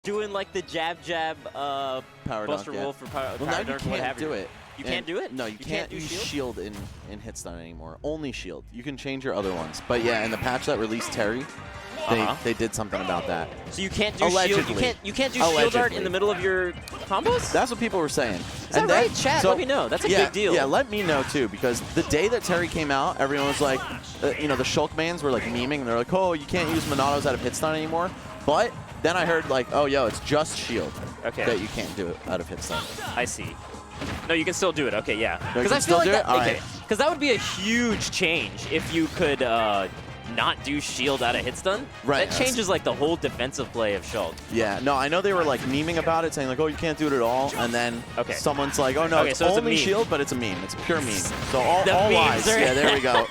doing like the jab, power Buster dunk, Wolf for power, well, power now dunk, you what can't have do you. it. You can't do it? No, you can't use shield in hit stun anymore. Only shield. You can change your other ones. But yeah, in the patch that released Terry, they did something about that. So you can't do Allegedly. shield. You can't do shield art in the middle of your combos. That's what people were saying. Is that right? Chat, let me know. That's a big deal. Yeah, let me know too, because the day that Terry came out, everyone was like, you know, the Shulk mans were like memeing. They're like, oh, you can't use Monatos out of hit stun anymore. But then I heard like, oh, yo, it's just shield that you can't do it out of hit stun. I see. No, you can still do it. Okay, yeah. Because I feel like that. Because that would be a huge change if you could not do shield out of hit stun. Right. That changes like the whole defensive play of Shulk. Yeah. No, I know they were like memeing about it, saying like, oh, you can't do it at all, and then someone's like, oh no, it's only shield, but it's a meme. It's a pure meme. So all lies. Yeah, there we go.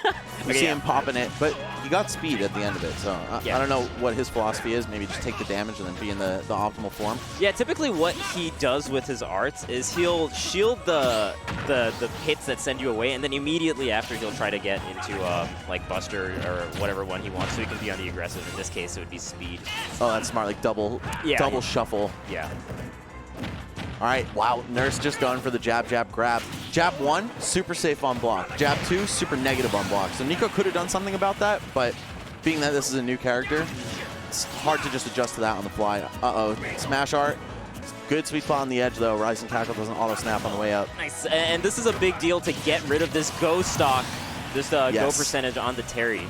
You see him popping it, but he got speed at the end of it. So I don't know what his philosophy is. Maybe just take the damage and then be in the optimal form. Yeah, typically what he does with his arts is he'll shield the hits that send you away, and then immediately after he'll try to get into like Buster or whatever one he wants, so he can be on the aggressive. In this case, it would be speed. Oh, that's smart. Like double shuffle. Yeah. All right, wow, Nurse just going for the jab, grab. Jab 1, super safe on block. Jab 2, super negative on block. So Nicko could have done something about that, but being that this is a new character, it's hard to just adjust to that on the fly. Uh-oh, smash art. Good sweet spot on the edge, though. Rising tackle doesn't auto-snap on the way up. Nice, and this is a big deal to get rid of this go stock, this go percentage on the Terry.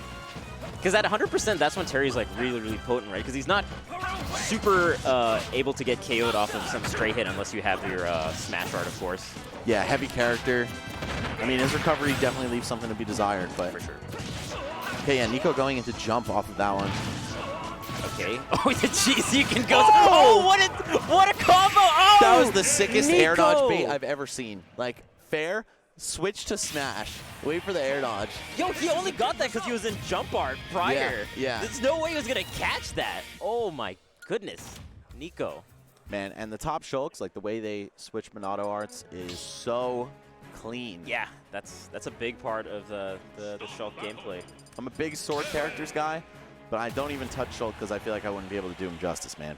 Because at 100%, that's when Terry's like really potent, right? Because he's not super able to get KO'd off of some straight hit unless you have your smash art, of course. Yeah, heavy character. I mean, his recovery definitely leaves something to be desired, but for sure. Okay, yeah, Nicko going into jump off of that one. Okay. Oh, jeez, you can go. Oh, what a combo! Oh, that was the sickest Nicko. Air dodge bait I've ever seen. Like fair. Switch to smash. Wait for the air dodge. Yo, he only got that because he was in jump art prior. Yeah. There's no way he was going to catch that. Oh, my goodness. Nicko. Man, and the top Shulks, like the way they switch Monado arts is so clean. Yeah, that's a big part of the Shulk gameplay. I'm a big sword characters guy, but I don't even touch Shulk because I feel like I wouldn't be able to do him justice, man.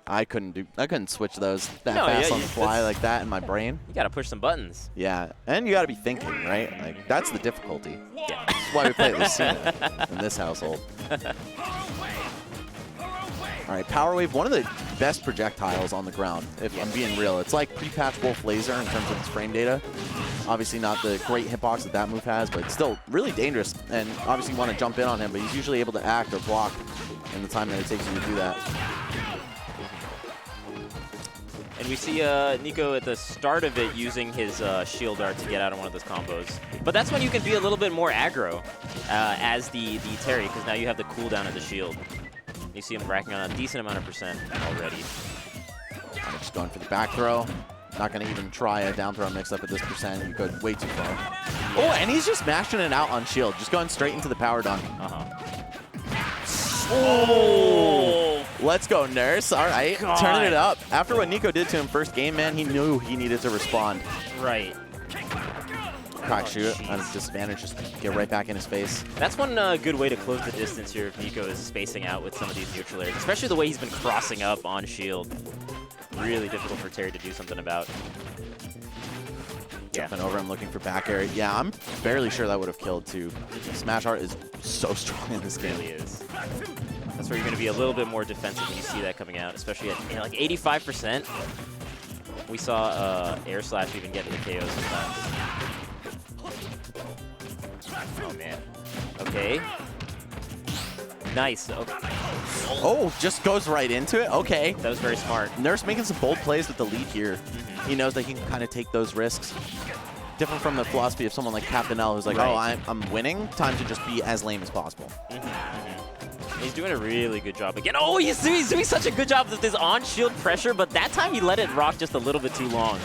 I couldn't switch those that fast on the fly like that in my brain. You gotta push some buttons. Yeah, and you gotta be thinking, right? Like that's the difficulty. Yeah. That's why we play Lucina in this household. All right, Power Wave, one of the best projectiles on the ground, if I'm being real. It's like pre-patch Wolf Laser in terms of its frame data. Obviously not the great hitbox that move has, but it's still really dangerous. And obviously you want to jump in on him, but he's usually able to act or block in the time that it takes you to do that. And we see Nicko at the start of it using his shield art to get out of one of those combos. But that's when you can be a little bit more aggro as the Terry, because now you have the cooldown of the shield. You see him racking on a decent amount of percent already. I'm just going for the back throw. Not going to even try a down throw mix up at this percent. You go way too far. Oh, and he's just mashing it out on shield. Just going straight into the power dunk. Oh! Let's go, Nurse. All right, turning it up. After what Nicko did to him first game, man, he knew he needed to respond. Right. Crack shoot on his disadvantage, just get right back in his face. That's one good way to close the distance here if Nicko is spacing out with some of these neutral areas, especially the way he's been crossing up on shield. Really difficult for Terry to do something about. Jumping over him, looking for back air. Yeah, I'm fairly sure that would have killed too. Smash art is so strong in this game. It really is. That's where you're going to be a little bit more defensive when you see that coming out, especially at like 85%. We saw Air Slash even get to the KO sometimes. Oh, man. Okay. Nice. Okay. Oh, just goes right into it? Okay. That was very smart. Nurse making some bold plays with the lead here. He knows that he can kind of take those risks. Different from the philosophy of someone like Captain L, who's like, oh, I'm winning. Time to just be as lame as possible. He's doing a really good job again. Oh, he's doing such a good job with his on-shield pressure, but that time he let it rock just a little bit too long.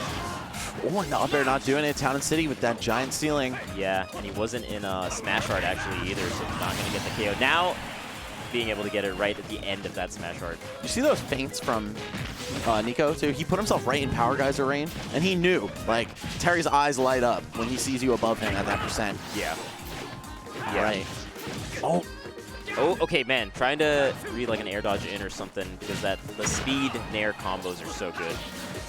Oh, and Albert not doing it. Town and City with that giant ceiling. Yeah, and he wasn't in Smash Art actually either, so not going to get the KO. Now, being able to get it right at the end of that Smash Art. You see those feints from Nicko, too? He put himself right in Power Geyser range, and he knew. Like, Terry's eyes light up when he sees you above him at that percent. Yeah. Yeah. Right. Oh. Oh, okay, man. Trying to read like an air dodge in or something, because that the speed nair combos are so good.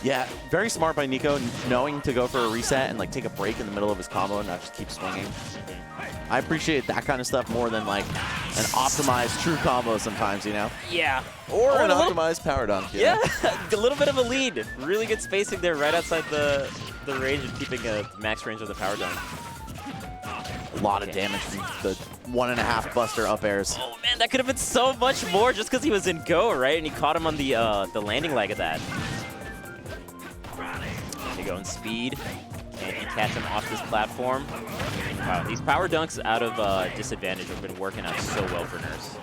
Yeah, very smart by Nicko, knowing to go for a reset and like take a break in the middle of his combo and not just keep swinging. I appreciate that kind of stuff more than like an optimized true combo sometimes, you know? Yeah. Or an optimized power dunk. Yeah, a little bit of a lead. Really good spacing there right outside the range and keeping a max range of the power dunk. A lot of damage from the 1.5 buster up airs. Oh man, that could have been so much more just because he was in go, right? And he caught him on the landing leg of that. They go in speed. Can he catch him off this platform? Wow, these power dunks out of disadvantage have been working out so well for Nurse.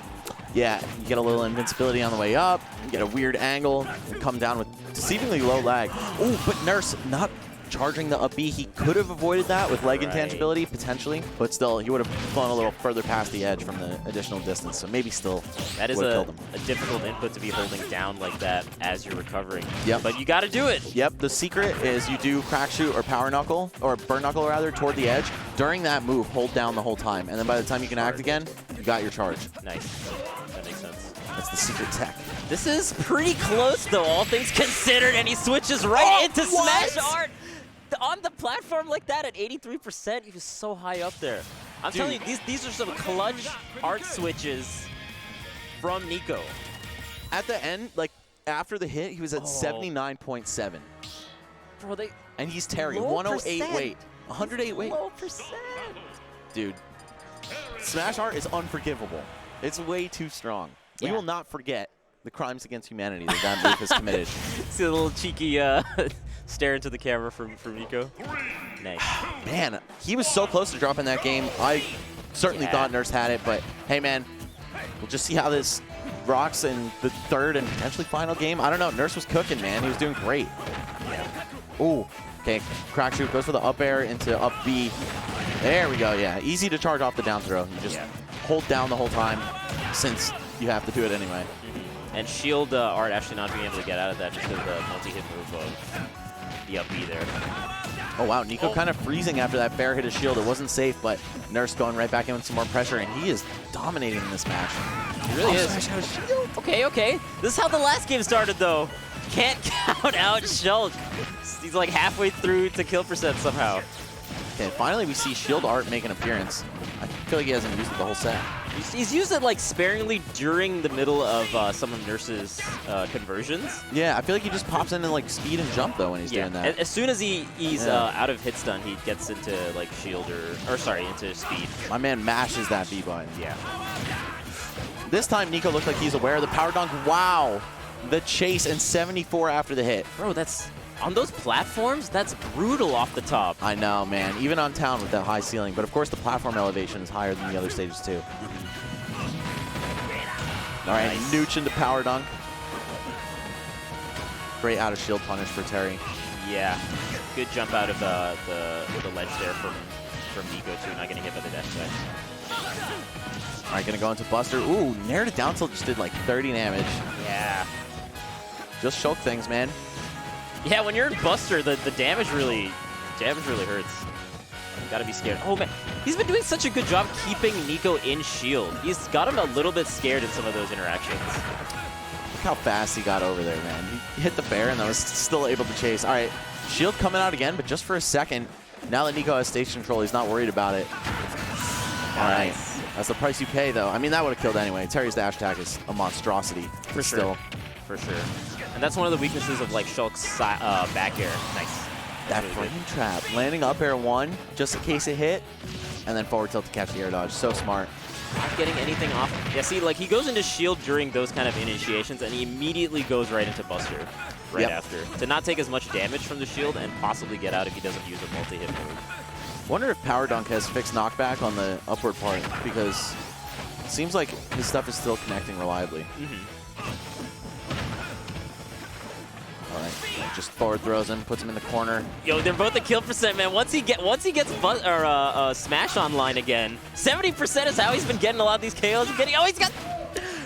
Yeah, you get a little invincibility on the way up, you get a weird angle, and come down with deceivingly low lag. Oh, but Nurse not charging the up B. He could have avoided that with leg intangibility, potentially, but still, he would have flown a little further past the edge from the additional distance, so maybe still that is a difficult input to be holding down like that as you're recovering. Yep. But you got to do it. Yep, the secret is you do crack shoot or power knuckle, or burn knuckle rather, toward the edge. During that move, hold down the whole time, and then by the time you can act again, you got your charge. Nice. That makes sense. That's the secret tech. This is pretty close, though, all things considered, and he switches right into Smash Art. On the platform like that at 83%, he was so high up there. I'm telling you, these are some clutch art switches from Nicko. At the end, like after the hit, he was at 79.7. Bro, and he's Terry, 108 weight, 108 weight. Low percent. Dude, Smash Art is unforgivable. It's way too strong. Yeah. We will not forget the crimes against humanity that move has committed. See a little cheeky stare into the camera from Nicko. Nice. Man, he was so close to dropping that game. I certainly thought Nurse had it, but hey, man, we'll just see how this rocks in the third and potentially final game. I don't know. Nurse was cooking, man. He was doing great. Ooh. Okay, crack shoot goes for the up air into up B. There we go, yeah. Easy to charge off the down throw. You just hold down the whole time since you have to do it anyway. And shield art actually not being able to get out of that just because the multi-hit move of the up B there. Oh, wow. Nicko kind of freezing after that fair hit of shield. It wasn't safe, but Nurse going right back in with some more pressure, and he is dominating in this match. He really is. Okay, okay. This is how the last game started, though. Can't count out Shulk. He's like halfway through to kill percent somehow. Okay, finally we see shield art make an appearance. I feel like he hasn't used it the whole set. He's used it like sparingly during the middle of some of Nurse's conversions. Yeah, I feel like he just pops into like speed and jump though when he's doing that. As soon as he's out of hit stun, he gets into like shield or sorry, into speed. My man mashes that B button. Yeah. This time Nicko looks like he's aware of the power dunk. Wow, the chase and 74 after the hit. Bro, that's on those platforms. That's brutal off the top. I know, man. Even on town with that high ceiling, but of course the platform elevation is higher than the other stages too. All right, nice. Nooch into power dunk. Great out of shield punish for Terry. Yeah, good jump out of the ledge there from Nicko too. Not getting hit by the dash attack. All right, gonna go into Buster. Ooh, nair to down tilt just did like 30 damage. Yeah. Just Shulk things, man. Yeah, when you're in Buster, the damage really hurts. Gotta be scared. Oh man, he's been doing such a good job keeping Nicko in shield. He's got him a little bit scared in some of those interactions. Look how fast he got over there, man. He hit the fair and then was still able to chase. All right, shield coming out again, but just for a second. Now that Nicko has stage control, he's not worried about it. All right, that's the price you pay, though. I mean, that would have killed anyway. Terry's dash attack is a monstrosity. For sure. For sure. And that's one of the weaknesses of like Shulk's back air. Nice. That frame trap. Landing up air one, just in case it hit, and then forward tilt to catch the air dodge. So smart. Not getting anything off. Yeah, see, like he goes into shield during those kind of initiations, and he immediately goes right into Buster right after. To not take as much damage from the shield and possibly get out if he doesn't use a multi-hit move. Wonder if Power Dunk has fixed knockback on the upward part, because it seems like his stuff is still connecting reliably. All right, just forward throws him, puts him in the corner. Yo, they're both at kill percent, man. Once he gets Smash online again, 70% is how he's been getting a lot of these KOs.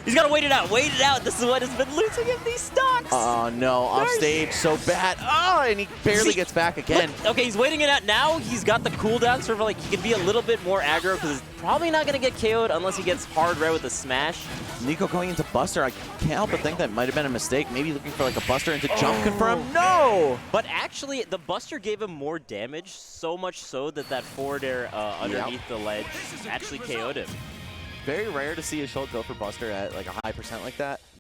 He's got to wait it out. Wait it out. This is what has been losing him these stocks. Oh, no. Off stage. So bad. Oh, and he barely gets back again. Look, okay, he's waiting it out. Now he's got the cooldown. Sort of like he can be a little bit more aggro because he's probably not going to get KO'd unless he gets hard red with a smash. Nicko going into Buster. I can't help but think that might have been a mistake. Maybe looking for like a Buster into jump confirm. No! But actually, the Buster gave him more damage, so much so that that forward air underneath the ledge actually KO'd him. Very rare to see a Shulk go for Buster at like a high percent like that.